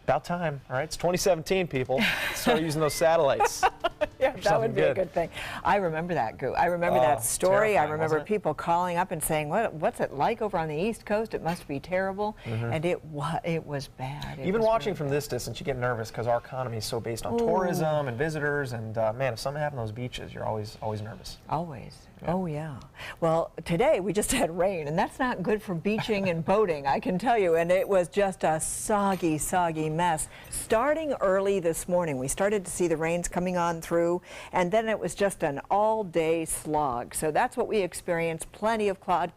About time. All right, it's 2017, people. Start using those satellites. Yeah, that would be a good thing. I remember that, Goo. I remember that story. I remember people calling up and saying, what's it like over on the East Coast? It must be terrible. And it was bad. Even watching from this distance, you get nervous because our economy is so based on tourism and visitors. And man, if something happened on those beaches, you're always nervous. Always. Yeah. Oh, yeah. Well, today we just had rain, and that's not good for beaching and boating, I can tell you. And it was just a soggy, soggy mess. Starting early this morning, we started to see the rains coming on through, and then it was just an all-day slog. So that's what we experienced. Plenty of cloud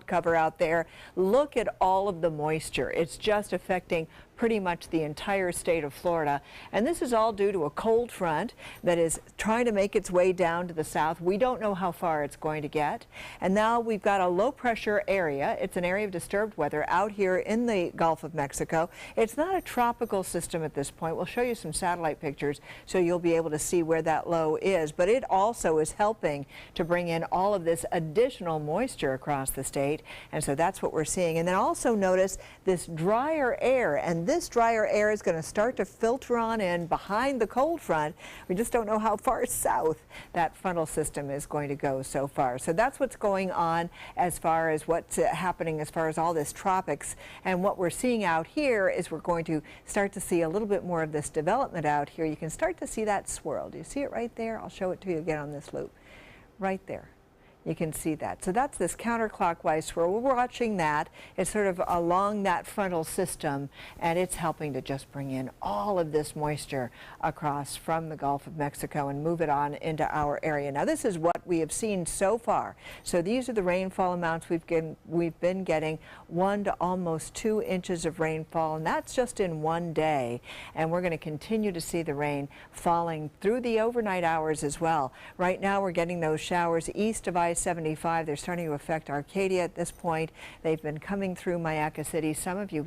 cover out there. Look at all of the moisture. It's just affecting pretty much the entire state of Florida. And this is all due to a cold front that is trying to make its way down to the south. We don't know how far it's going to get. And now we've got a low pressure area. It's an area of disturbed weather out here in the Gulf of Mexico. It's not a tropical system at this point. We'll show you some satellite pictures so you'll be able to see where that low is. But it also is helping to bring in all of this additional moisture across the state. And so that's what we're seeing. And then also notice this drier air. And this drier air is going to start to filter on in behind the cold front. We just don't know how far south that frontal system is going to go so far. So that's what's going on as far as what's happening as far as all this tropics. And what we're seeing out here is we're going to start to see a little bit more of this development out here. You can start to see that swirl. Do you see it right there? I'll show it to you again on this loop. Right there. You can see that. So that's this counterclockwise swirl. We're watching that. It's sort of along that frontal system, and it's helping to just bring in all of this moisture across from the Gulf of Mexico and move it on into our area. Now, this is what we have seen so far. So these are the rainfall amounts we've been getting, 1 to almost 2 inches of rainfall, and that's just in one day. And we're going to continue to see the rain falling through the overnight hours as well. Right now, we're getting those showers east of I-75. They're starting to affect Arcadia at this point. They've been coming through Mayaca City. Some of you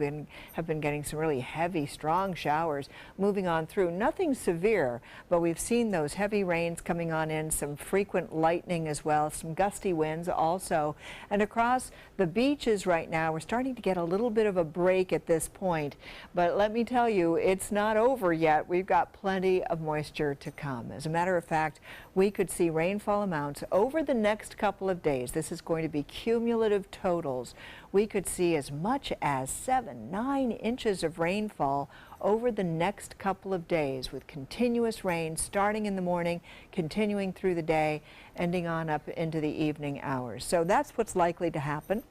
have been getting some really heavy, strong showers moving on through. Nothing severe, but we've seen those heavy rains coming on in, some frequent lightning as well, some gusty winds also. And across the beaches right now, we're starting to get a little bit of a break at this point. But let me tell you, it's not over yet. We've got plenty of moisture to come. As a matter of fact, we could see rainfall amounts over the next couple of days. This is going to be cumulative totals. We could see as much as 7-9 inches of rainfall over the next couple of days, with continuous rain starting in the morning, continuing through the day, ending on up into the evening hours. So that's what's likely to happen.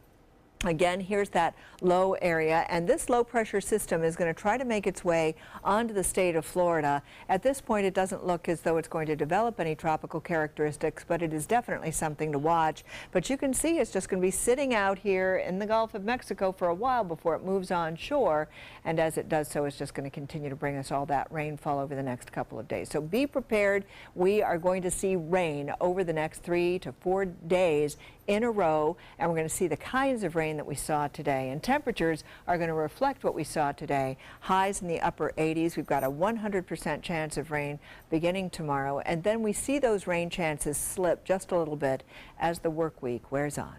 Again, here's that low area, and this low pressure system is going to try to make its way onto the state of Florida. At this point, it doesn't look as though it's going to develop any tropical characteristics, but it is definitely something to watch. But you can see it's just going to be sitting out here in the Gulf of Mexico for a while before it moves on shore, and as it does so, it's just going to continue to bring us all that rainfall over the next couple of days. So be prepared. We are going to see rain over the next 3 to 4 days in a row, and we're going to see the kinds of rain that we saw today. And temperatures are going to reflect what we saw today. Highs in the upper 80s. We've got a 100% chance of rain beginning tomorrow, and then we see those rain chances slip just a little bit as the work week wears on.